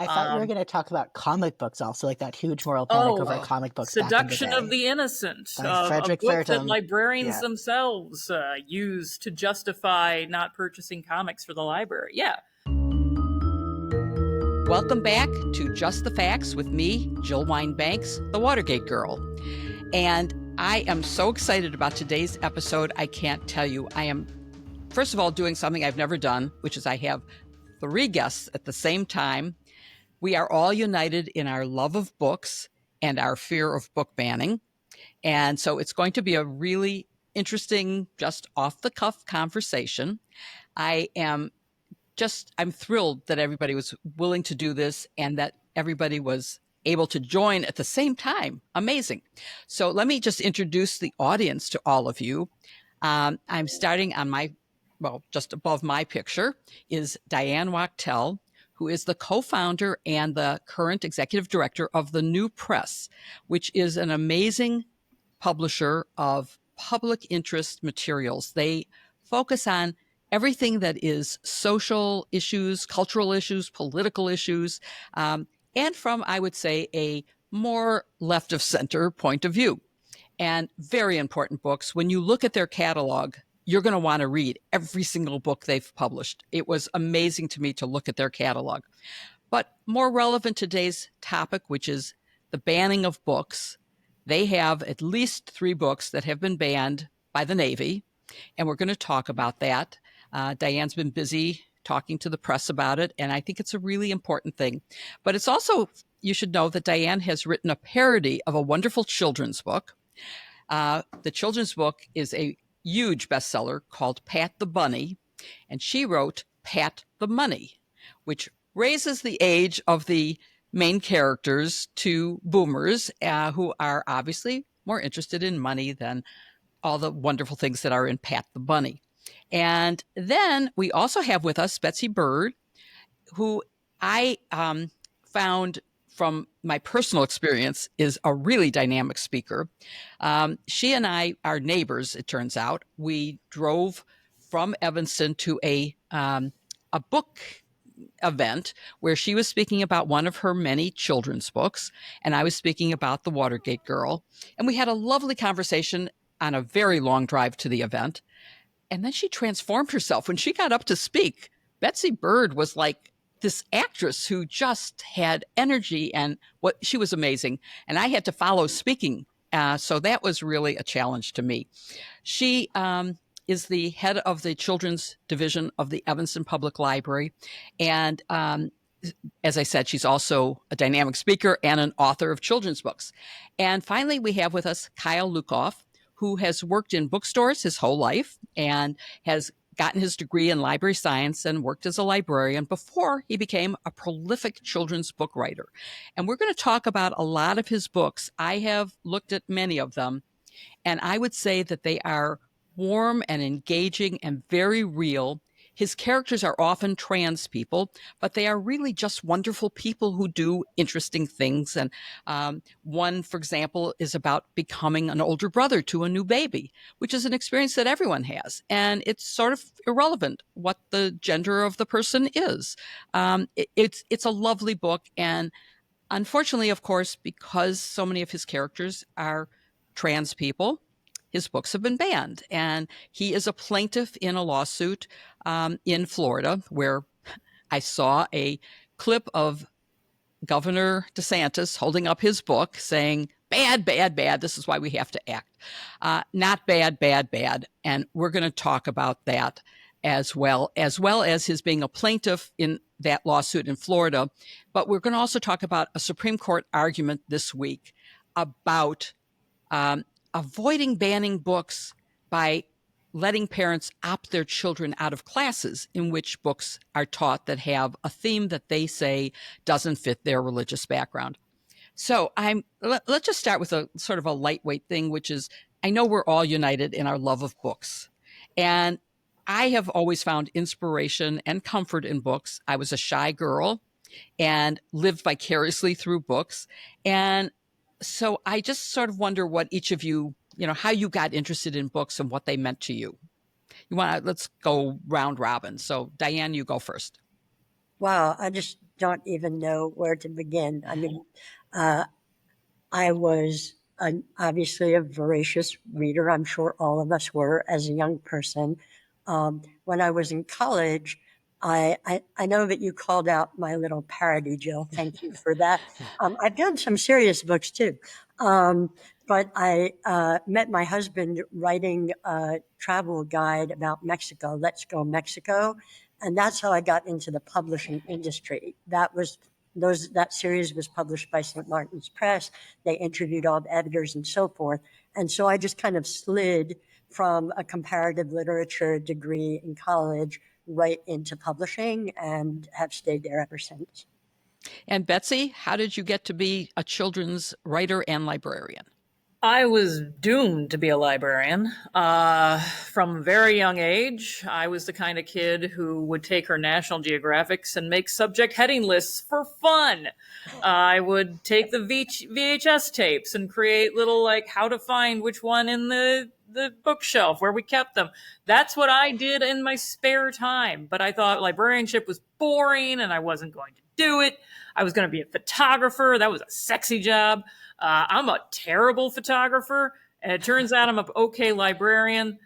I thought you were Um, going to talk about comic books also, like that huge moral panic over oh, comic books back in the Seduction of day the Innocent, by a Frederick book that Vertum. librarians Yeah. themselves use to justify not purchasing comics for the library. Yeah. Welcome back to Just the Facts with me, Jill Wine-Banks, the Watergate Girl. And I am so excited about today's episode. I can't tell you. I am, first of all, doing something I've never done, which is I have 3 guests at the same time. We are all united in our love of books and our fear of book banning. And so it's going to be a really interesting, just off the cuff conversation. I'm thrilled that everybody was willing to do this and that everybody was able to join at the same time. Amazing. So let me just introduce the audience to all of you. I'm starting on just above my picture is Diane Wachtell, who is the co-founder and the current executive director of The New Press, which is an amazing publisher of public interest materials. They focus on everything that is social issues, cultural issues, political issues, and from, I would say, a more left of center point of view. And very important books. When you look at their catalog, you're going to want to read every single book they've published. It was amazing to me to look at their catalog. But more relevant to today's topic, which is the banning of books, they have at least 3 books that have been banned by the Navy, and we're going to talk about that. Diane's been busy talking to the press about it, and I think it's a really important thing. But it's also, you should know that Diane has written a parody of a wonderful children's book. The children's book is a huge bestseller called Pat the Bunny, and she wrote Pat the Money, which raises the age of the main characters to boomers who are obviously more interested in money than all the wonderful things that are in Pat the Bunny. And then we also have with us Betsy Bird, who I found from my personal experience is a really dynamic speaker. She and I are neighbors, it turns out. We drove from Evanston to a book event where she was speaking about one of her many children's books, and I was speaking about The Watergate Girl. And we had a lovely conversation on a very long drive to the event. And then she transformed herself. When she got up to speak, Betsy Bird was like this actress who just had energy, and she was amazing. And I had to follow speaking. So that was really a challenge to me. She is the head of the children's division of the Evanston Public Library. And as I said, she's also a dynamic speaker and an author of children's books. And finally, we have with us Kyle Lukoff, who has worked in bookstores his whole life and has gotten his degree in library science and worked as a librarian before he became a prolific children's book writer. And we're going to talk about a lot of his books. I have looked at many of them, and I would say that they are warm and engaging and very real. His characters are often trans people, but they are really just wonderful people who do interesting things. And one, for example, is about becoming an older brother to a new baby, which is an experience that everyone has. And it's sort of irrelevant what the gender of the person is. It's a lovely book. And unfortunately, of course, because so many of his characters are trans people, his books have been banned. And he is a plaintiff in a lawsuit in Florida, where I saw a clip of Governor DeSantis holding up his book saying, bad, bad, bad. This is why we have to act. Not bad, bad, bad. And we're going to talk about that as well as his being a plaintiff in that lawsuit in Florida. But we're going to also talk about a Supreme Court argument this week about avoiding banning books by letting parents opt their children out of classes in which books are taught that have a theme that they say doesn't fit their religious background. So let's just start with a sort of a lightweight thing, which is, I know we're all united in our love of books. And I have always found inspiration and comfort in books. I was a shy girl and lived vicariously through books. And so I just sort of wonder what each of you, how you got interested in books and what they meant to you. Let's go round robin. So Diane, you go first. Wow, don't even know where to begin. I mean, uh, I was obviously a voracious reader. I'm sure all of us were as a young person. When I was in college, I know that you called out my little parody, Jill. Thank you for that. I've done some serious books too. But I met my husband writing a travel guide about Mexico, Let's Go Mexico. And that's how I got into the publishing industry. That series was published by St. Martin's Press. They interviewed all the editors and so forth. And so I just kind of slid from a comparative literature degree in college right into publishing and have stayed there ever since. And Betsy, how did you get to be a children's writer and librarian? I was doomed to be a librarian. From a very young age, I was the kind of kid who would take her National Geographics and make subject heading lists for fun. I would take the VHS tapes and create little, like, how to find which one in the bookshelf where we kept them. That's what I did in my spare time. But I thought librarianship was boring and I wasn't going to do it. I was going to be a photographer. That was a sexy job. I'm a terrible photographer, and it turns out I'm an okay librarian.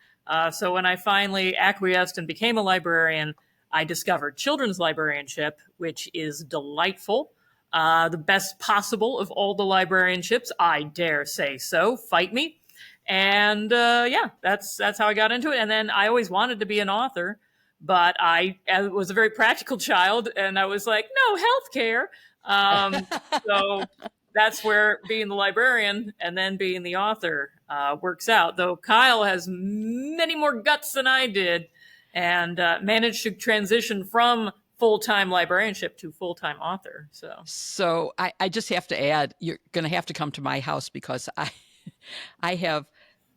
So when I finally acquiesced and became a librarian, I discovered children's librarianship, which is delightful. The best possible of all the librarianships, I dare say so. Fight me. And yeah, that's how I got into it. And then I always wanted to be an author, but I was a very practical child, and I was like, no, healthcare. So that's where being the librarian and then being the author works out. Though Kyle has many more guts than I did and managed to transition from full-time librarianship to full-time author. So I just have to add, you're going to have to come to my house because I have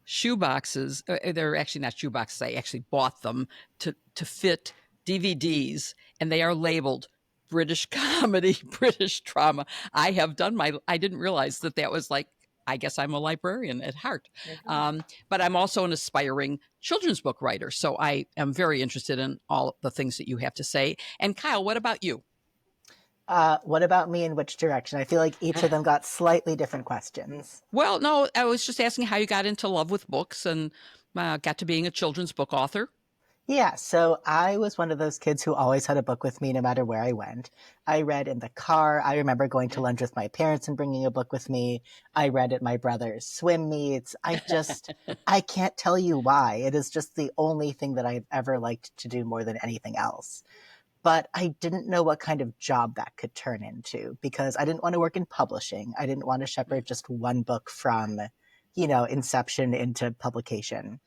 shoe boxes. They're actually not shoe boxes. I actually bought them to fit DVDs, and they are labeled British comedy, British drama. I didn't realize that was like, I guess I'm a librarian at heart. But I'm also an aspiring children's book writer. So I am very interested in all the things that you have to say. And Kyle, what about you? What about me, in which direction? I feel like each of them got slightly different questions. Well, no, I was just asking how you got into love with books and got to being a children's book author. Yeah, so I was one of those kids who always had a book with me no matter where I went. I read in the car. I remember going to lunch with my parents and bringing a book with me. I read at my brother's swim meets. I can't tell you why. It is just the only thing that I've ever liked to do more than anything else. But I didn't know what kind of job that could turn into because I didn't want to work in publishing. I didn't want to shepherd just one book from, inception into publication.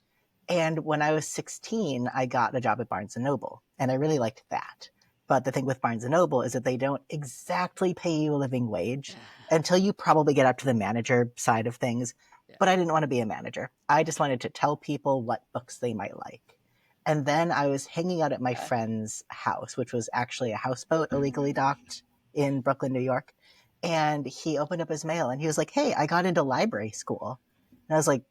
And when I was 16, I got a job at Barnes & Noble, and I really liked that. But the thing with Barnes & Noble is that they don't exactly pay you a living wage until you probably get up to the manager side of things. But I didn't want to be a manager. I just wanted to tell people what books they might like. And then I was hanging out at my friend's house, which was actually a houseboat illegally docked in Brooklyn, New York. And he opened up his mail, and he was like, hey, I got into library school. And I was like,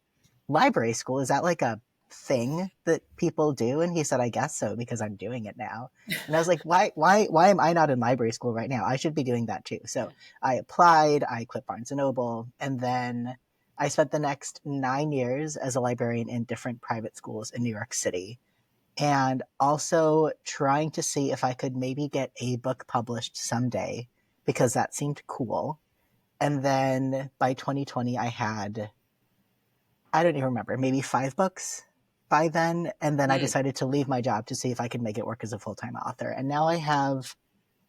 library school? Is that like a thing that people do? And he said, I guess so, because I'm doing it now. And I was like, why am I not in library school right now? I should be doing that too. So I applied, I quit Barnes & Noble, and then I spent the next 9 years as a librarian in different private schools in New York City, and also trying to see if I could maybe get a book published someday, because that seemed cool. And then by 2020, I had, I don't even remember, maybe 5 books by then. And then I decided to leave my job to see if I could make it work as a full-time author. And now I have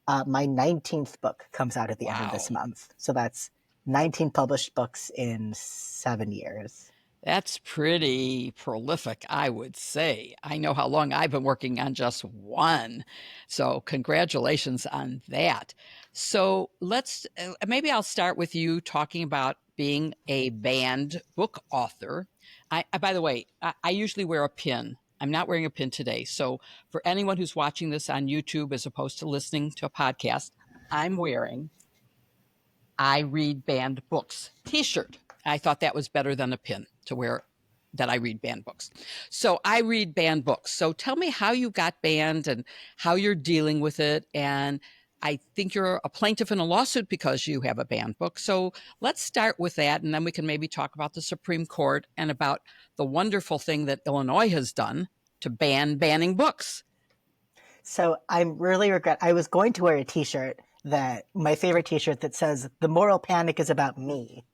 my 19th book comes out at the end of this month. So that's 19 published books in 7 years. That's pretty prolific, I would say. I know how long I've been working on just one. So congratulations on that. So maybe I'll start with you talking about being a banned book author. By the way, I usually wear a pin. I'm not wearing a pin today. So for anyone who's watching this on YouTube as opposed to listening to a podcast, I'm wearing I Read Banned Books t-shirt. I thought that was better than a pin to wear that I read banned books. So I read banned books. So tell me how you got banned and how you're dealing with it. And I think you're a plaintiff in a lawsuit because you have a banned book. So let's start with that, and then we can maybe talk about the Supreme Court and about the wonderful thing that Illinois has done to banning books. So I'm really regret. I was going to wear a T-shirt that my favorite T-shirt that says "The moral panic is about me,"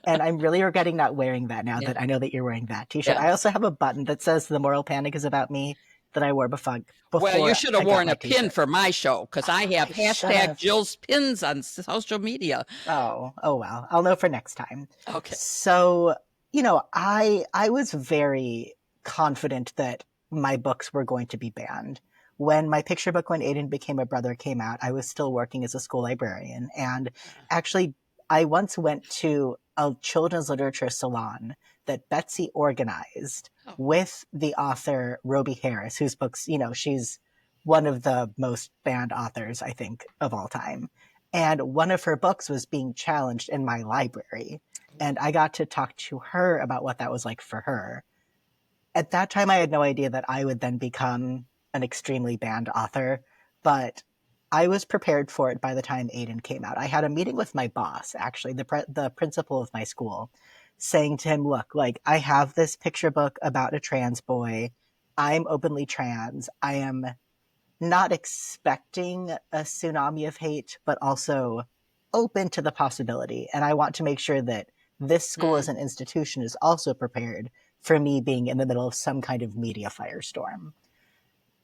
and I'm really regretting not wearing that now that I know that you're wearing that T-shirt. Yeah. I also have a button that says "The moral panic is about me" that I wore before. Well, you should have I got worn my a pin T-shirt. for my show because I have I hashtag should've. Jill's pins on social media. Oh well. I'll know for next time. Okay. So, I was very confident that my books were going to be banned. When my picture book When Aiden Became a Brother came out, I was still working as a school librarian. And actually, I once went to a children's literature salon that Betsy organized with the author Roby Harris, whose books, she's one of the most banned authors, I think, of all time. And one of her books was being challenged in my library. And I got to talk to her about what that was like for her. At that time, I had no idea that I would then become an extremely banned author, but I was prepared for it by the time Aiden came out. I had a meeting with my boss, actually, the principal of my school, saying to him, look, like, I have this picture book about a trans boy. I'm openly trans. I am not expecting a tsunami of hate, but also open to the possibility. And I want to make sure that this school as an institution is also prepared for me being in the middle of some kind of media firestorm.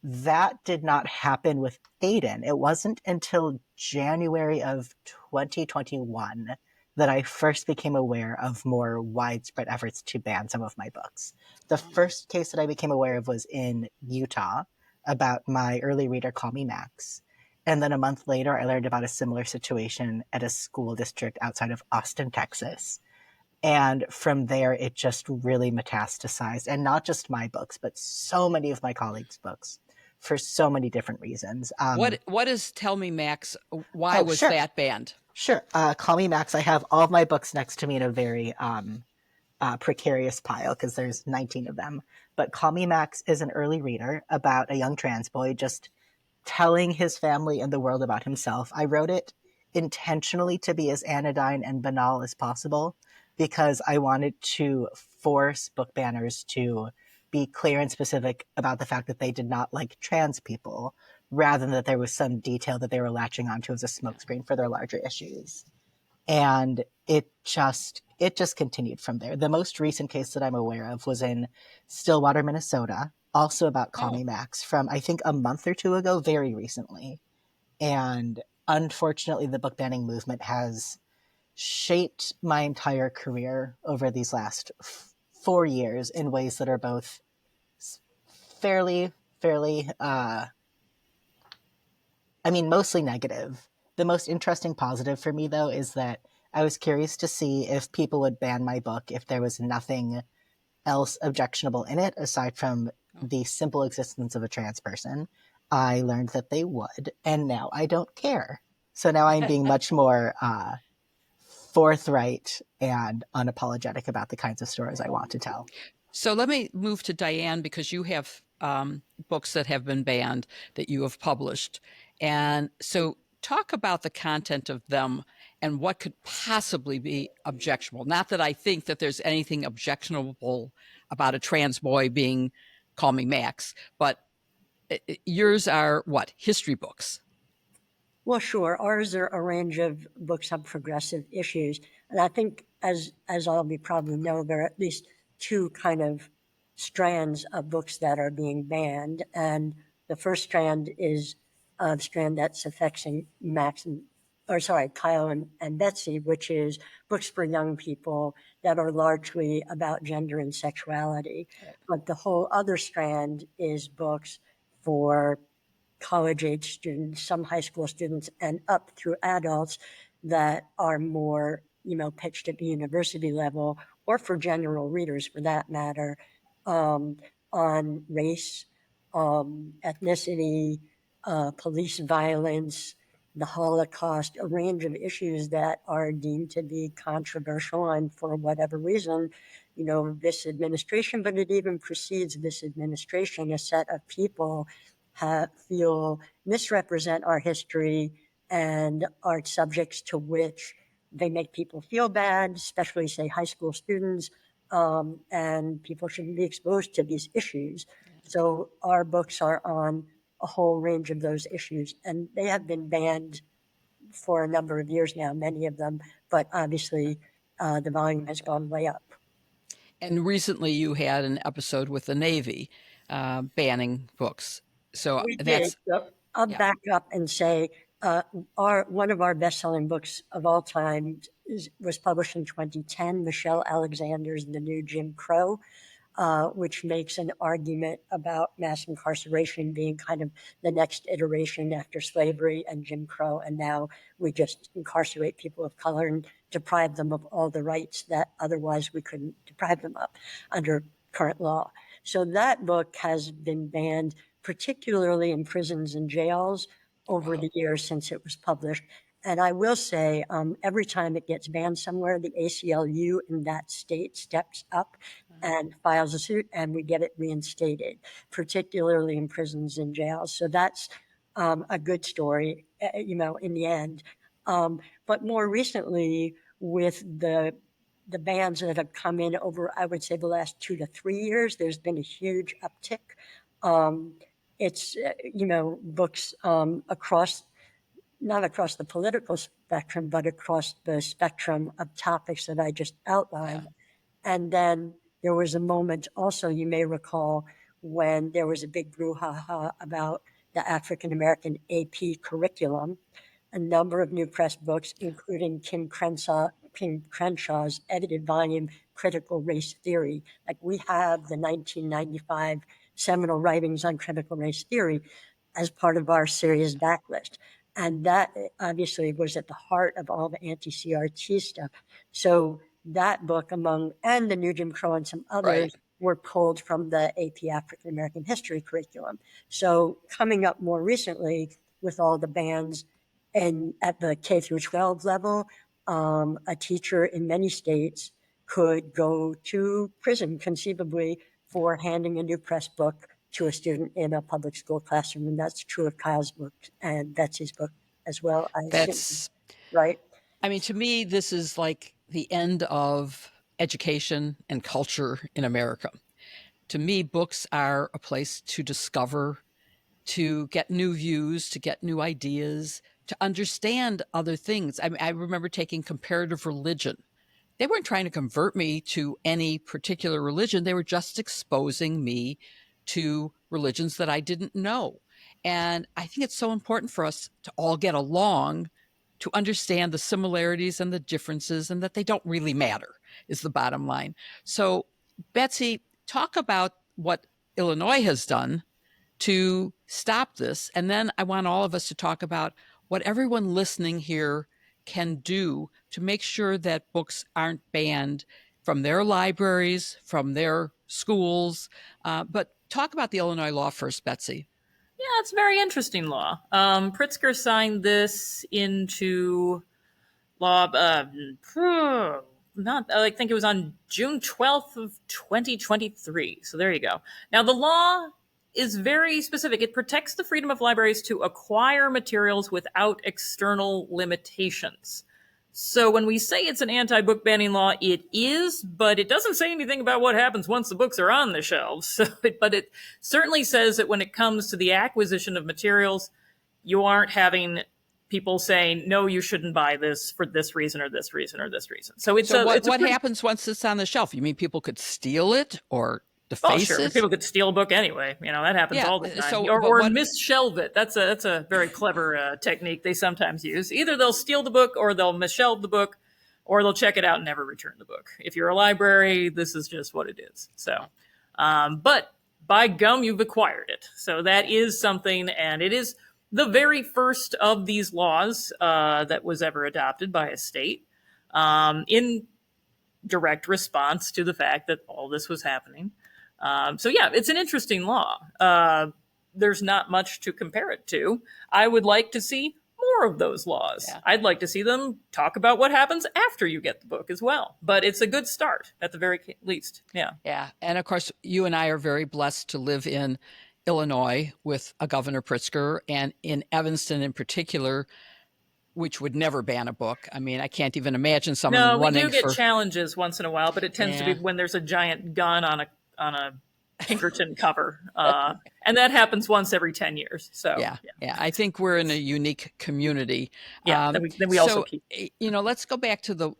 That did not happen with Aiden. It wasn't until January of 2021 that I first became aware of more widespread efforts to ban some of my books. The first case that I became aware of was in Utah about my early reader, Call Me Max. And then a month later, I learned about a similar situation at a school district outside of Austin, Texas. And from there, it just really metastasized. And not just my books, but so many of my colleagues' books for so many different reasons. What is Tell Me Max? Why was that banned? Sure. Call Me Max. I have all of my books next to me in a very precarious pile because there's 19 of them. But Call Me Max is an early reader about a young trans boy just telling his family and the world about himself. I wrote it intentionally to be as anodyne and banal as possible because I wanted to force book banners to be clear and specific about the fact that they did not like trans people, rather than that there was some detail that they were latching onto as a smokescreen for their larger issues. And it just continued from there. The most recent case that I'm aware of was in Stillwater, Minnesota, also about Call Me Max from, I think, a month or two ago, very recently. And unfortunately, the book banning movement has shaped my entire career over these last 4 years in ways that are both fairly, mostly negative. The most interesting positive for me, though, is that I was curious to see if people would ban my book if there was nothing else objectionable in it aside from the simple existence of a trans person. I learned that they would, and now I don't care. So now I'm being much more forthright and unapologetic about the kinds of stories I want to tell. So let me move to Diane, because you have books that have been banned that you have published. And so talk about the content of them and what could possibly be objectionable. Not that I think that there's anything objectionable about a trans boy being Call Me Max, but yours are what? History books. Well, sure. Ours are a range of books on progressive issues. And I think, as all of you probably know, there are at least two kind of strands of books that are being banned. And the first strand is a strand that's affecting Kyle and Betsy, which is books for young people that are largely about gender and sexuality. Right. But the whole other strand is books for college-age students, some high school students, and up through adults that are more, pitched at the university level, or for general readers for that matter, on race, ethnicity, police violence, the Holocaust, a range of issues that are deemed to be controversial, and for whatever reason, this administration, but it even precedes this administration, a set of people feel misrepresent our history and art subjects to which they make people feel bad, especially, say, high school students, and people shouldn't be exposed to these issues. So our books are on a whole range of those issues, and they have been banned for a number of years now, many of them, but obviously the volume has gone way up. And recently you had an episode with the Navy banning books. So We did. that's, So I'll yeah. back up and say one of our best-selling books of all time was published in 2010, Michelle Alexander's The New Jim Crow, which makes an argument about mass incarceration being kind of the next iteration after slavery and Jim Crow. And now we just incarcerate people of color and deprive them of all the rights that otherwise we couldn't deprive them of under current law. So that book has been banned, particularly in prisons and jails, over the years since it was published. And I will say, every time it gets banned somewhere, the ACLU in that state steps up and files a suit, and we get it reinstated, particularly in prisons and jails. So that's a good story, in the end. But more recently, with the bans that have come in over, I would say, the last 2 to 3 years, there's been a huge uptick. It's, books across, not across the political spectrum, but across the spectrum of topics that I just outlined. Yeah. And then there was a moment also, you may recall, when there was a big brouhaha about the African-American AP curriculum. A number of new press books, including Kim Crenshaw's edited volume, Critical Race Theory. Like, we have the 1995 seminal writings on critical race theory as part of our serious backlist. And that obviously was at the heart of all the anti-CRT stuff. So that book, and the New Jim Crow and some others, were pulled from the AP African American History curriculum. So coming up more recently with all the bans, and at the K through 12 level, a teacher in many states could go to prison conceivably for handing a new press book to a student in a public school classroom. And that's true of Kyle's book and Betsy's book as well. That's right. I mean, to me, this is like the end of education and culture in America. To me, books are a place to discover, to get new views, to get new ideas, to understand other things. I remember taking comparative religion. They weren't trying to convert me to any particular religion. They were just exposing me to religions that I didn't know. And I think it's so important for us to all get along, to understand the similarities and the differences, and that they don't really matter, is the bottom line. So, Betsy, talk about what Illinois has done to stop this. And then I want all of us to talk about what everyone listening here can do to make sure that books aren't banned from their libraries, from their schools. But talk about the Illinois law first, Betsy. Yeah, it's a very interesting law. Pritzker signed this into law, I think it was on June 12th of 2023. So there you go. Now, the law is very specific. It protects the freedom of libraries to acquire materials without external limitations. So when we say it's an anti-book banning law, it is, but it doesn't say anything about what happens once the books are on the shelves. But it certainly says that when it comes to the acquisition of materials, you aren't having people saying, no, you shouldn't buy this for this reason or this reason or this reason. So what happens once it's on the shelf? You mean people could steal it or deface it? People could steal a book anyway. That happens all the time. Or misshelve it. That's a very clever technique they sometimes use. Either they'll steal the book, or they'll misshelve the book, or they'll check it out and never return the book. If you're a library, this is just what it is. So, but by gum, you've acquired it. So that is something, and it is the very first of these laws that was ever adopted by a state in direct response to the fact that all this was happening. So yeah, it's an interesting law. There's not much to compare it to. I would like to see more of those laws. Yeah. I'd like to see them talk about what happens after you get the book as well. But it's a good start at the very least. Yeah. Yeah. And of course, you and I are very blessed to live in Illinois with a Governor Pritzker, and in Evanston in particular, which would never ban a book. I mean, I can't even imagine someone No, we do running get for. challenges once in a while, but it tends to be Yeah. when there's a giant gun on a Pinkerton cover, and that happens once every 10 years. So Yeah. I think we're in a unique community. Then we also keep. Let's go back to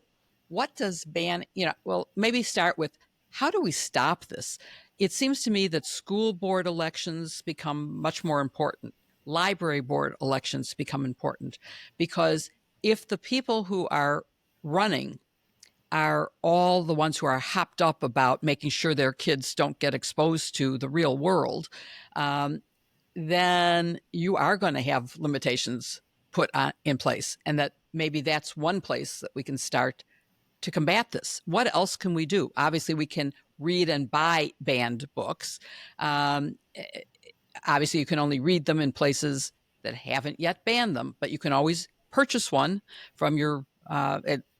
what does ban, well, maybe start with, how do we stop this? It seems to me that school board elections become much more important. Library board elections become important, because if the people who are running are all the ones who are hopped up about making sure their kids don't get exposed to the real world, then you are going to have limitations put in place. And that maybe that's one place that we can start to combat this. What else can we do? Obviously, we can read and buy banned books. Obviously, you can only read them in places that haven't yet banned them, but you can always purchase one from your,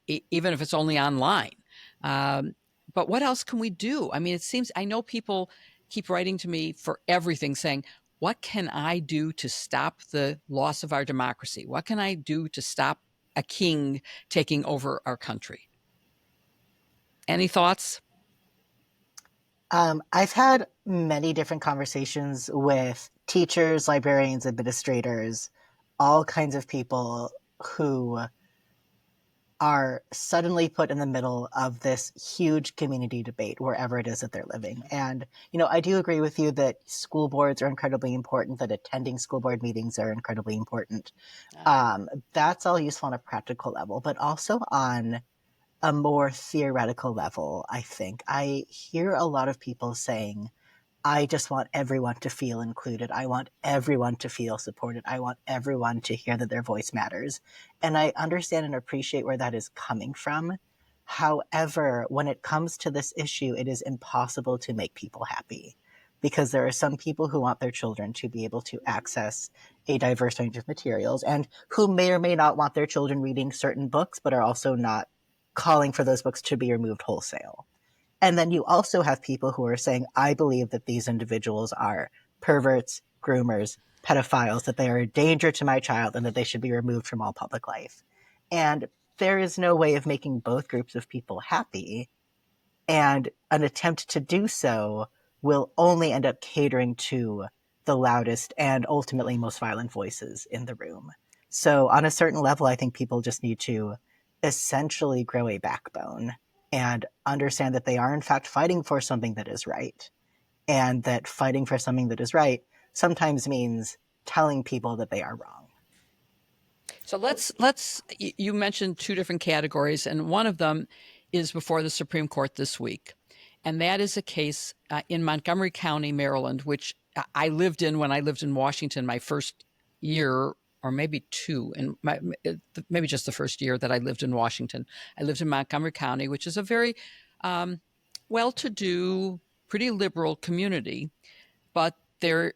even if it's only online. But what else can we do? I mean, I know people keep writing to me for everything saying, what can I do to stop the loss of our democracy? What can I do to stop a king taking over our country? Any thoughts? I've had many different conversations with teachers, librarians, administrators, all kinds of people who are suddenly put in the middle of this huge community debate wherever it is that they're living. And, I do agree with you that school boards are incredibly important, that attending school board meetings are incredibly important. That's all useful on a practical level, but also on a more theoretical level, I think. I hear a lot of people saying, I just want everyone to feel included. I want everyone to feel supported. I want everyone to hear that their voice matters. And I understand and appreciate where that is coming from. However, when it comes to this issue, it is impossible to make people happy, because there are some people who want their children to be able to access a diverse range of materials, and who may or may not want their children reading certain books, but are also not calling for those books to be removed wholesale. And then you also have people who are saying, I believe that these individuals are perverts, groomers, pedophiles, that they are a danger to my child, and that they should be removed from all public life. And there is no way of making both groups of people happy. And an attempt to do so will only end up catering to the loudest and ultimately most violent voices in the room. So on a certain level, I think people just need to essentially grow a backbone and understand that they are in fact fighting for something that is right. And that fighting for something that is right sometimes means telling people that they are wrong. So you mentioned two different categories, and one of them is before the Supreme Court this week. And that is a case in Montgomery County, Maryland, which I lived in when I lived in Washington my first year, or maybe two, and maybe just the first year that I lived in Washington. I lived in Montgomery County, which is a very well-to-do, pretty liberal community. But there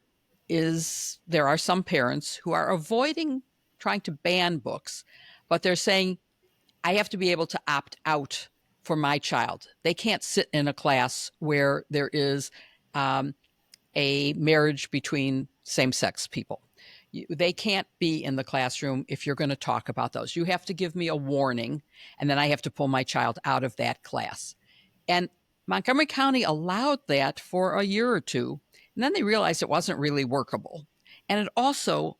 are some parents who are avoiding trying to ban books, but they're saying, I have to be able to opt out for my child. They can't sit in a class where there is a marriage between same-sex people. They can't be in the classroom if you're going to talk about those. You have to give me a warning, and then I have to pull my child out of that class. And Montgomery County allowed that for a year or two, and then they realized it wasn't really workable. And it also,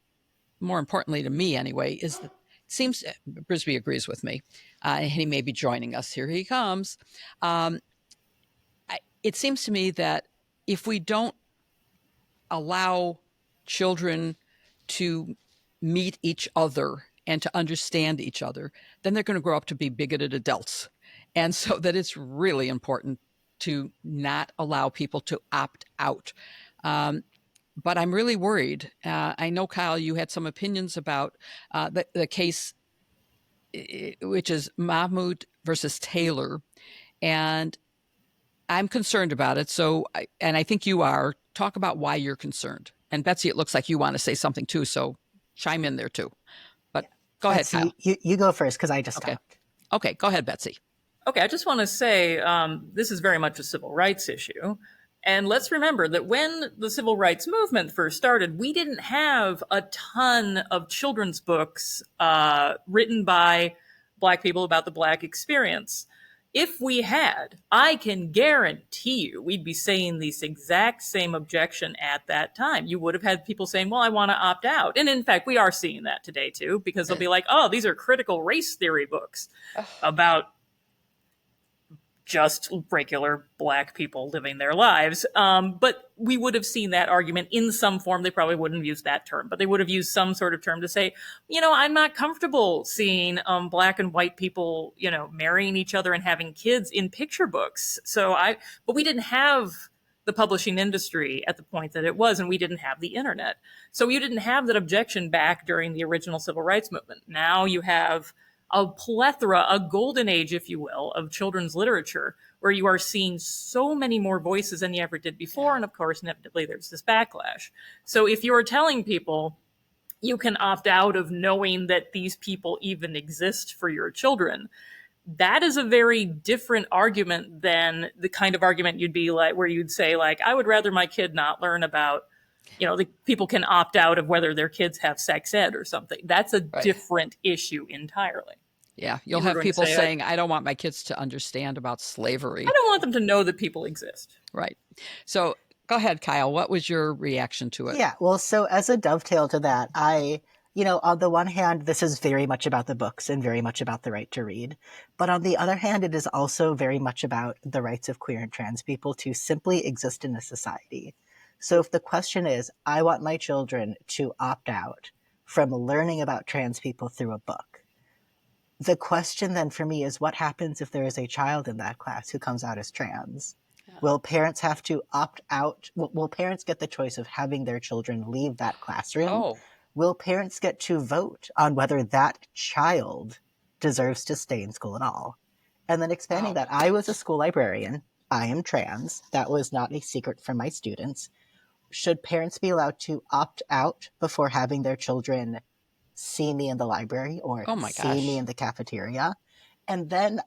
more importantly to me anyway, is that it seems, Brisby agrees with me, and he may be joining us. Here he comes. It seems to me that if we don't allow children to meet each other and to understand each other, then they're going to grow up to be bigoted adults. And so that it's really important to not allow people to opt out. But I'm really worried. I know, Kyle, you had some opinions about the case, which is Mahmoud versus Taylor. And I'm concerned about it. And I think you are. Talk about why you're concerned. And Betsy, it looks like you want to say something too, so chime in there too. But go Betsy, ahead, Kyle. You go first, because I just talked. Okay, go ahead, Betsy. Okay, I just want to say this is very much a civil rights issue. And let's remember that when the civil rights movement first started, we didn't have a ton of children's books written by Black people about the Black experience. If we had, I can guarantee you we'd be saying this exact same objection at that time. You would have had people saying, well, I want to opt out. And in fact, we are seeing that today too, because they'll be like, oh, these are critical race theory books about just regular Black people living their lives. But we would have seen that argument in some form. They probably wouldn't have used that term, but they would have used some sort of term to say, I'm not comfortable seeing Black and white people, marrying each other and having kids in picture books. But we didn't have the publishing industry at the point that it was, and we didn't have the internet. So you didn't have that objection back during the original civil rights movement. Now you have a plethora, a golden age, if you will, of children's literature, where you are seeing so many more voices than you ever did before. And of course, inevitably, there's this backlash. So if you're telling people you can opt out of knowing that these people even exist for your children, that is a very different argument than the kind of argument you'd be like, where you'd say, like, I would rather my kid not learn about, the people can opt out of whether their kids have sex ed or something. That's a different issue entirely. Yeah, you'll have people saying, I don't want my kids to understand about slavery. I don't want them to know that people exist. Right. So go ahead, Kyle. What was your reaction to it? Yeah, well, so as a dovetail to that, on the one hand, this is very much about the books and very much about the right to read. But on the other hand, it is also very much about the rights of queer and trans people to simply exist in a society. So if the question is, I want my children to opt out from learning about trans people through a book, the question then for me is, what happens if there is a child in that class who comes out as trans? Yeah. Will parents have to opt out? Will parents get the choice of having their children leave that classroom? Oh. Will parents get to vote on whether that child deserves to stay in school at all? And then expanding that, I was a school librarian. I am trans. That was not a secret from my students. Should parents be allowed to opt out before having their children see me in the library or see me in the cafeteria? And then,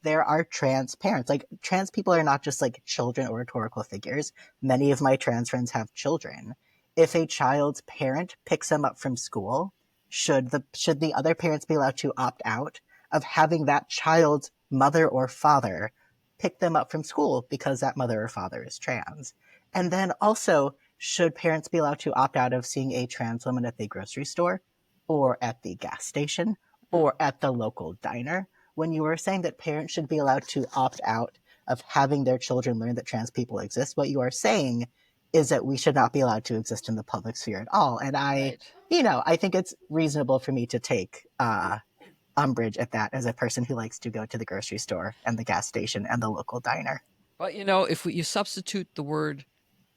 there are trans parents. Like, trans people are not just like children or rhetorical figures. Many of my trans friends have children. If a child's parent picks them up from school, should the other parents be allowed to opt out of having that child's mother or father pick them up from school because that mother or father is trans? And then also, should parents be allowed to opt out of seeing a trans woman at the grocery store or at the gas station or at the local diner? When you were saying that parents should be allowed to opt out of having their children learn that trans people exist, what you are saying is that we should not be allowed to exist in the public sphere at all. And I think it's reasonable for me to take umbrage at that as a person who likes to go to the grocery store and the gas station and the local diner. Well, if you substitute the word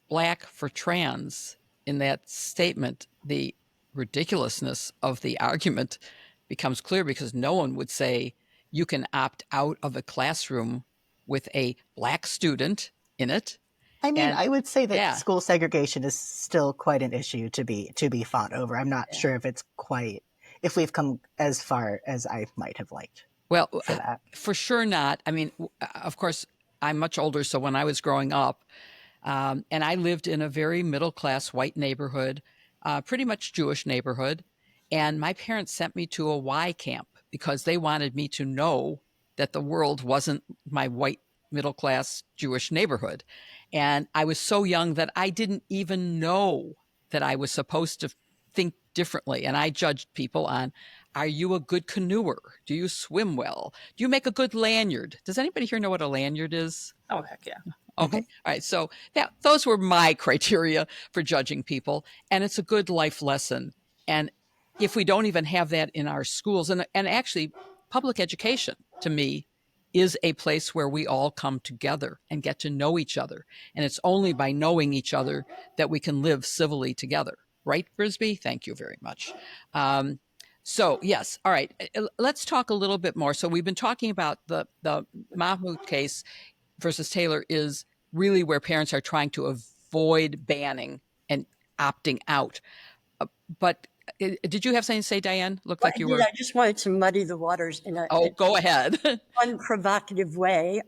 Black for trans in that statement, the ridiculousness of the argument becomes clear, because no one would say you can opt out of a classroom with a Black student in it. I would say that school segregation is still quite an issue to be fought over. I'm not sure if we've come as far as I might have liked. Well, for sure not. Of course, I'm much older, so when I was growing up, and I lived in a very middle-class white neighborhood, pretty much Jewish neighborhood, and my parents sent me to a Y camp because they wanted me to know that the world wasn't my white middle-class Jewish neighborhood. And I was so young that I didn't even know that I was supposed to think differently. And I judged people on, are you a good canoeer? Do you swim well? Do you make a good lanyard? Does anybody here know what a lanyard is? Oh, heck yeah. Okay. All right. So those were my criteria for judging people. And it's a good life lesson. And if we don't even have that in our schools, and actually public education to me is a place where we all come together and get to know each other. And it's only by knowing each other that we can live civilly together. Right, Brisby? Thank you very much. So, yes. All right. Let's talk a little bit more. So we've been talking about the Mahmoud case versus Taylor is really where parents are trying to avoid banning and opting out. But did you have something to say, Diane? Looked like you were. I just wanted to muddy the waters in go ahead. One provocative way.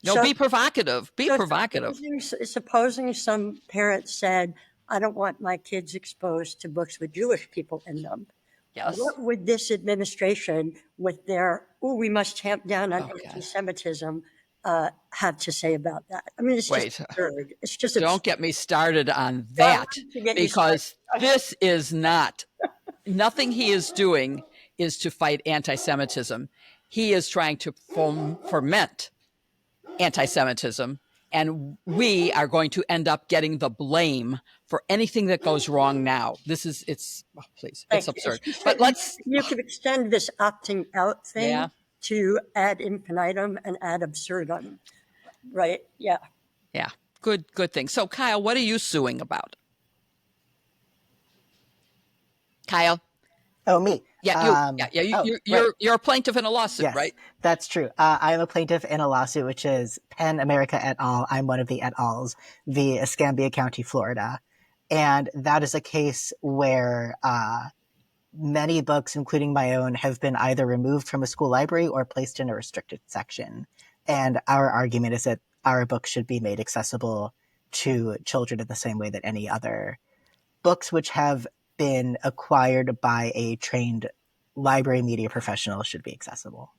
No, So- be provocative. Be so provocative. supposing some parent said, I don't want my kids exposed to books with Jewish people in them. Yes. What would this administration, with their, we must tamp down on Oh, God. anti-Semitism, have to say about that? I mean, it's Wait. just absurd. It's just Don't absurd. get me started on So I that, wanted to get you because started. this is not, nothing he is doing is to fight anti-Semitism. He is trying to foment anti-Semitism, and we are going to end up getting the blame for anything that goes wrong now. It's please, it's Thank you. absurd. It's just But that let's, you could extend this opting out thing Yeah. to ad infinitum and ad absurdum, right? Yeah. yeah, good thing. So Kyle, what are you suing about? Kyle? Oh, me. Yeah, you. Right. You're a plaintiff in a lawsuit, Yes, right? that's true. I am a plaintiff in a lawsuit, which is Penn America et al. I'm one of the et als, v. Escambia County, Florida. And that is a case where many books, including my own, have been either removed from a school library or placed in a restricted section. And our argument is that our books should be made accessible to children in the same way that any other books which have been acquired by a trained library media professional should be accessible.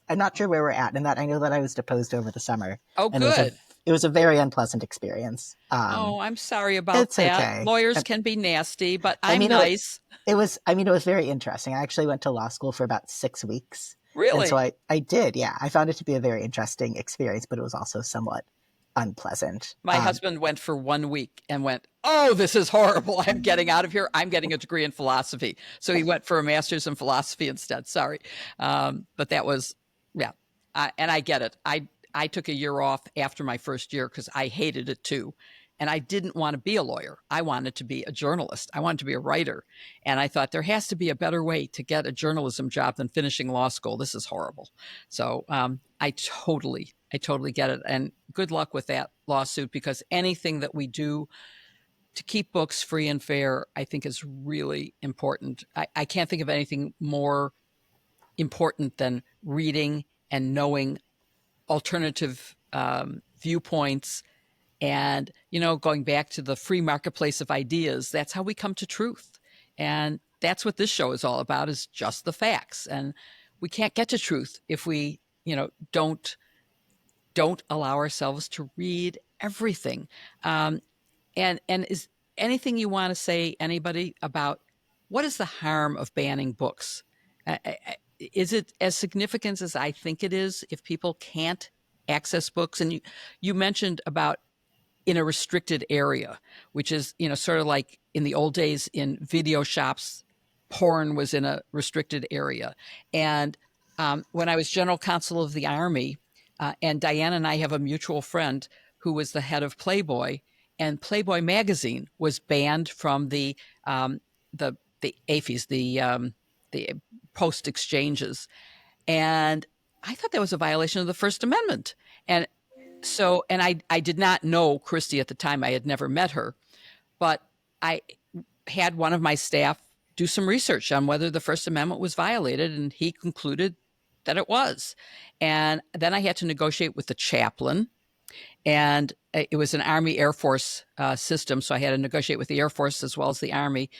I'm not sure where we're at in that. I know that I was deposed over the summer. Oh, and good. It was a very unpleasant experience. I'm sorry about it's that. okay. Lawyers can be nasty, but I'm mean, nice. It was very interesting. I actually went to law school for about 6 weeks. Really? And so I did, yeah. I found it to be a very interesting experience, but it was also somewhat unpleasant. My husband went for 1 week and went, oh, this is horrible. I'm getting out of here. I'm getting a degree in philosophy. So he went for a master's in philosophy instead. Sorry. But that was, yeah. And I get it. I took a year off after my first year because I hated it too. And I didn't want to be a lawyer. I wanted to be a journalist. I wanted to be a writer. And I thought there has to be a better way to get a journalism job than finishing law school. This is horrible. So I totally get it. And good luck with that lawsuit, because anything that we do to keep books free and fair, I think is really important. I can't think of anything more important than reading and knowing alternative viewpoints. And, going back to the free marketplace of ideas, that's how we come to truth. And that's what this show is all about, is just the facts. And we can't get to truth if we, don't allow ourselves to read everything. And is anything you want to say, anybody, about what is the harm of banning books? Is it as significant as I think it is if people can't access books? And you mentioned about in a restricted area, which is, sort of like in the old days in video shops, porn was in a restricted area. And when I was general counsel of the Army, and Diane and I have a mutual friend who was the head of Playboy, and Playboy magazine was banned from the AFIs, the post exchanges. And I thought that was a violation of the First Amendment. And so, and I did not know Christy at the time. I had never met her, but I had one of my staff do some research on whether the First Amendment was violated, and he concluded that it was. And then I had to negotiate with the chaplain, and it was an Army Air Force system. So I had to negotiate with the Air Force as well as the Army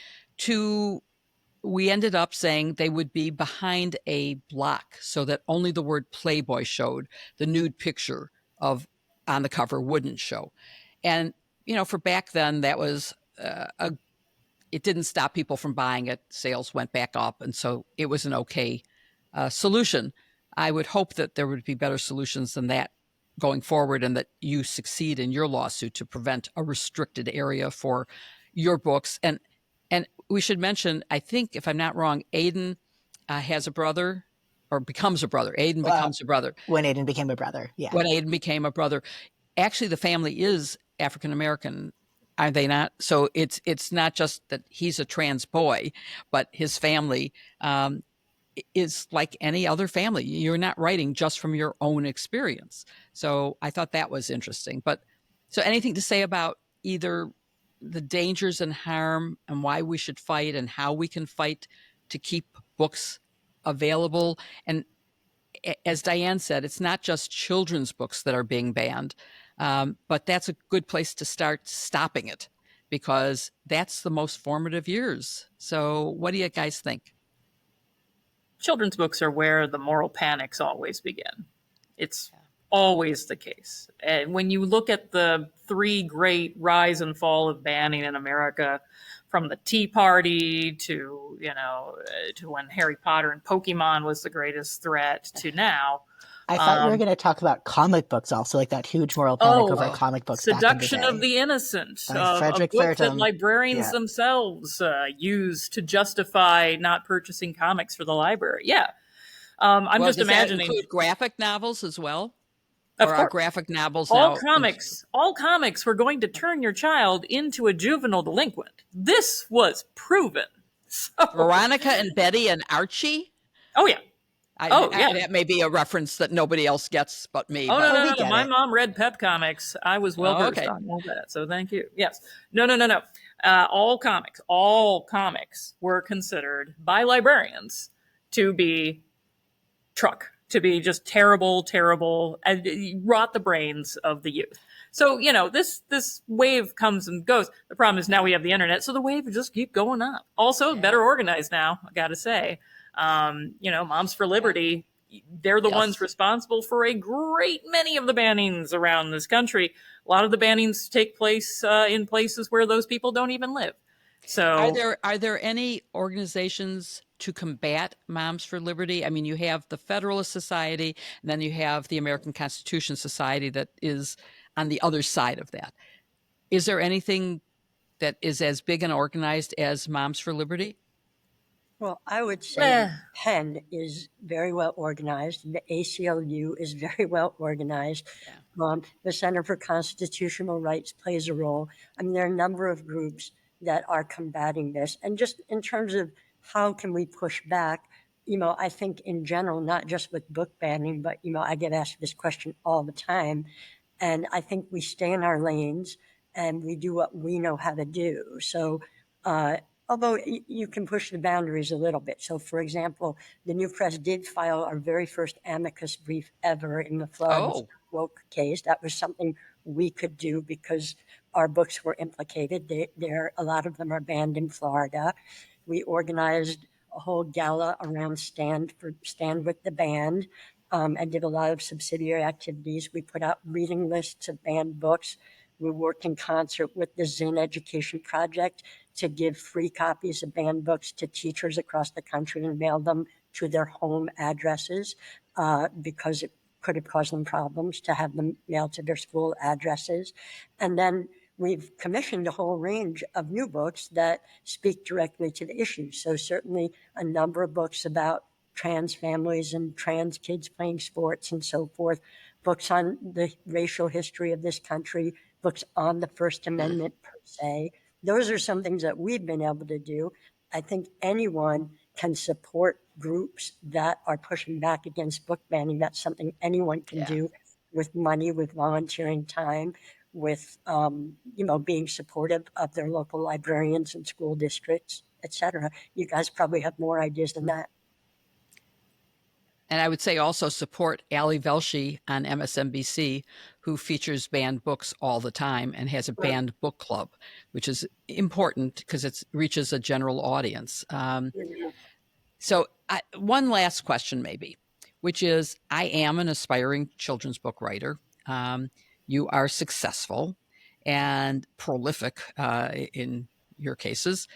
we ended up saying they would be behind a block so that only the word Playboy showed. The nude picture of on the cover wouldn't show. And, for back then, that was it didn't stop people from buying it. Sales went back up. And so it was an okay solution. I would hope that there would be better solutions than that going forward, and that you succeed in your lawsuit to prevent a restricted area for your books. And we should mention, I think, if I'm not wrong, Aiden has a brother, or becomes a brother. Aiden becomes a brother. When Aiden became a brother, yeah. When Aiden became a brother. Actually, the family is African-American, are they not? So it's not just that he's a trans boy, but his family is like any other family. You're not writing just from your own experience. So I thought that was interesting. But so anything to say about either the dangers and harm and why we should fight and how we can fight to keep books available, and as Diane said, it's not just children's books that are being banned, but that's a good place to start stopping it, because that's the most formative years. So what do you guys think? Children's books are where the moral panics always begin. It's always the case. And when you look at the three great rise and fall of banning in America, from the Tea Party to, to when Harry Potter and Pokemon was the greatest threat to now. I thought you were going to talk about comic books also, like that huge moral panic over comic books Seduction back in the day. of the Innocent, By a Frederick book that Verdum. librarians themselves used to justify not purchasing comics for the library. Yeah. I'm just imagining. Does that include graphic novels as well? Of or course. Are graphic novels all now? All comics were going to turn your child into a juvenile delinquent. This was proven. So, Veronica and Betty and Archie? Oh, yeah. That may be a reference that nobody else gets but me. Oh, but no. My mom read Pep comics. I was well versed on all that. So thank you. Yes. No. All comics were considered by librarians to be truck, to be just terrible, and rot the brains of the youth. So, this wave comes and goes. The problem is now we have the internet, so the wave will just keep going up. Also, better organized now, I got to say. Moms for Liberty, they're the ones responsible for a great many of the bannings around this country. A lot of the bannings take place in places where those people don't even live. So are there any organizations to combat Moms for Liberty? I mean, you have the Federalist Society, and then you have the American Constitution Society that is on the other side of that. Is there anything that is as big and organized as Moms for Liberty? Well, I would say PEN is very well organized. The ACLU is very well organized. The Center for Constitutional Rights plays a role. I mean, there are a number of groups that are combating this. And just in terms of how can we push back, I think in general, not just with book banning, but, I get asked this question all the time. And I think we stay in our lanes and we do what we know how to do. So, although you can push the boundaries a little bit. So, for example, the New Press did file our very first amicus brief ever in the Florida woke case. That was something we could do because our books were implicated. A lot of them are banned in Florida. We organized a whole gala around Stand with the Banned, and did a lot of subsidiary activities. We put out reading lists of banned books. We worked in concert with the Zinn Education Project to give free copies of banned books to teachers across the country and mail them to their home addresses, because it could have caused them problems to have them mailed to their school addresses. And then we've commissioned a whole range of new books that speak directly to the issue. So certainly a number of books about trans families and trans kids playing sports and so forth, books on the racial history of this country, books on the First Amendment per se. Those are some things that we've been able to do. I think anyone can support groups that are pushing back against book banning. That's something anyone can do with money, with volunteering time, with being supportive of their local librarians and school districts, etc. You guys probably have more ideas than that. And I would say also support Ali Velshi on MSNBC, who features banned books all the time and has a banned book club, which is important because it reaches a general audience. So one last question maybe, which is, I am an aspiring children's book writer. You are successful and prolific in your cases.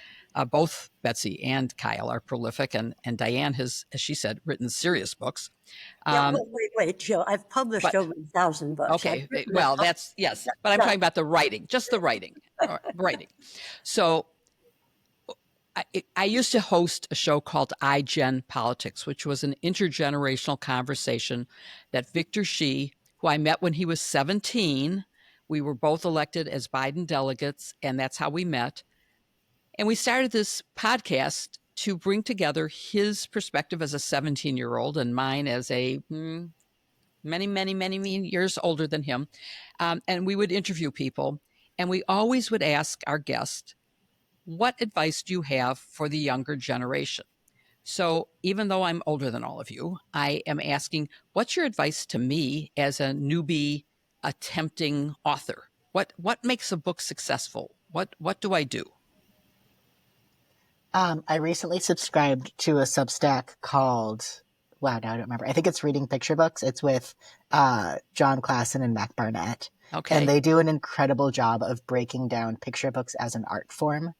Both Betsy and Kyle are prolific, and Diane has, as she said, written serious books. Wait, Jill, I've published over 1,000 books. Okay, well, that's, yes, but I'm talking about the writing, just the writing. So I used to host a show called iGen Politics, which was an intergenerational conversation that Victor Shi, who I met when he was 17, we were both elected as Biden delegates, and that's how we met. And we started this podcast to bring together his perspective as a 17-year-old and mine as a many years older than him. And we would interview people. And we always would ask our guest, what advice do you have for the younger generation? So even though I'm older than all of you, I am asking, what's your advice to me as a newbie attempting author? What makes a book successful? What do I do? I recently subscribed to a Substack called, wow, now I don't remember. I think it's Reading Picture Books. It's with John Klassen and Mac Barnett. Okay. And they do an incredible job of breaking down picture books as an art form.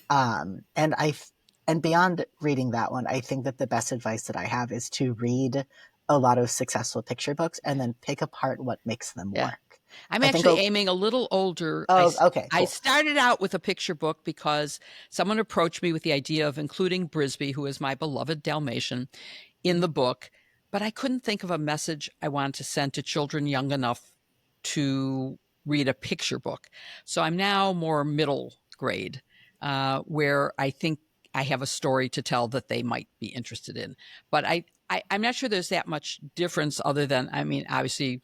And beyond reading that one, I think that the best advice that I have is to read a lot of successful picture books and then pick apart what makes them work. I'm I actually aiming a little older. Oh, okay. I Cool. started out with a picture book because someone approached me with the idea of including Brisby, who is my beloved Dalmatian, in the book, but I couldn't think of a message I wanted to send to children young enough to read a picture book. So I'm now more middle grade, where I think I have a story to tell that they might be interested in. But I'm not sure there's that much difference other than, I mean, obviously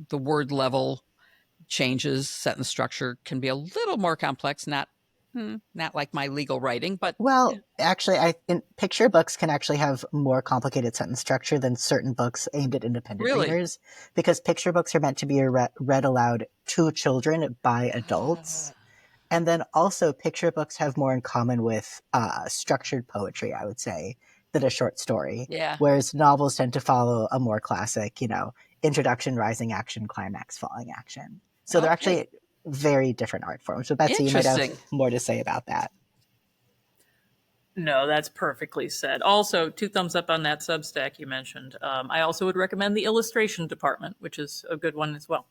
the word level changes, sentence structure can be a little more complex, not like my legal writing, but well, actually, picture books can actually have more complicated sentence structure than certain books aimed at independent readers, because picture books are meant to be read aloud to children by adults. And then also picture books have more in common with structured poetry, I would say, than a short story. Yeah. Whereas novels tend to follow a more classic, introduction, rising action, climax, falling action. So they're actually very different art forms. So Betsy, you might have more to say about that. No, that's perfectly said. Also, 2 thumbs up on that Substack you mentioned. I also would recommend the illustration department, which is a good one as well.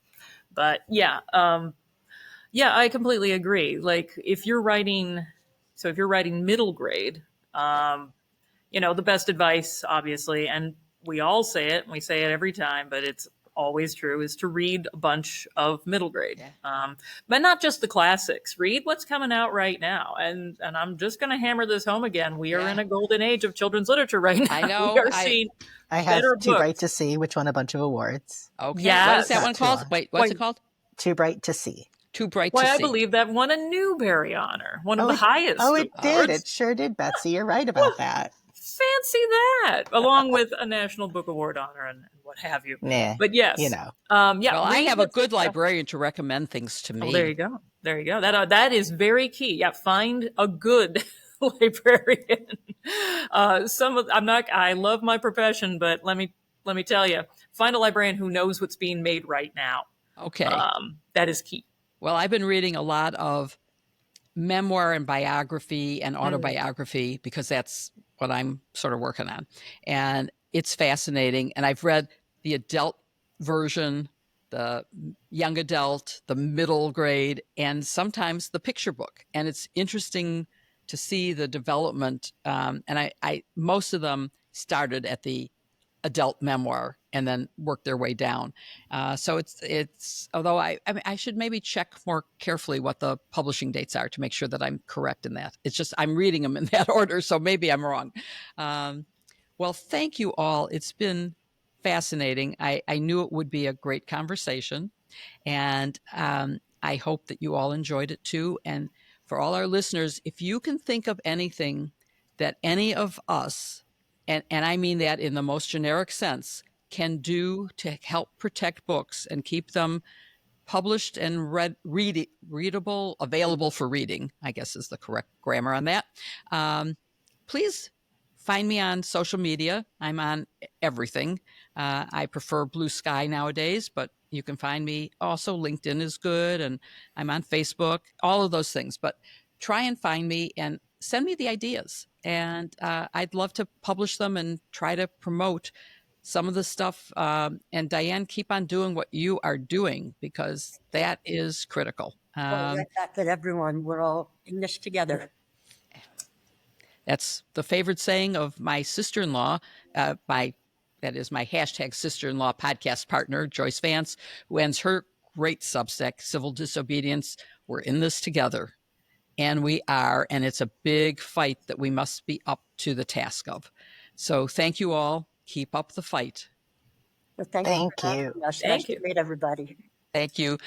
But yeah, I completely agree. Like if you're writing middle grade, the best advice, obviously, and we all say it, and we say it every time, but it's always true, is to read a bunch of middle grade. But not just the classics. Read what's coming out right now. And I'm just going to hammer this home again. We are in a golden age of children's literature right now. I know. We are seeing I have Too Bright to See, which won a bunch of awards. Okay. Yes. What is that one called? Wait, what's it called? Too Bright to See. Too Bright to See. I believe that won a Newbery honor, one of the highest. Oh, it did. It sure did, Betsy. You're right about that. Fancy that, along with a National Book Award honor and what have you. Nah, but yes, yeah. Well, I have a good librarian to recommend things to me. Oh, there you go. That is very key. Yeah, find a good librarian. I love my profession, but let me tell you, find a librarian who knows what's being made right now. Okay, that is key. Well, I've been reading a lot of memoir and biography and autobiography because that's what I'm sort of working on. And it's fascinating. And I've read the adult version, the young adult, the middle grade, and sometimes the picture book. And it's interesting to see the development. And I most of them started at the adult memoir and then work their way down. So it's although I should maybe check more carefully what the publishing dates are to make sure that I'm correct in that. It's just I'm reading them in that order, so maybe I'm wrong. Well, thank you all. It's been fascinating. I knew it would be a great conversation, and I hope that you all enjoyed it too. And for all our listeners, if you can think of anything that any of us, and I mean that in the most generic sense, can do to help protect books and keep them published and readable, available for reading, I guess is the correct grammar on that. Please find me on social media. I'm on everything. I prefer Blue Sky nowadays, but you can find me also. LinkedIn is good, and I'm on Facebook, all of those things. But try and find me and send me the ideas. And I'd love to publish them and try to promote some of the stuff. And Diane, keep on doing what you are doing because that is critical. Right back at everyone. We're all in this together. That's the favorite saying of my sister-in-law, that is my hashtag sister-in-law podcast partner, Joyce Vance, who ends her great Substack, Civil Disobedience. We're in this together. And we are, and it's a big fight that we must be up to the task of. So thank you all. Keep up the fight. Well, thank you. Thank you. Nice to meet everybody. Thank you.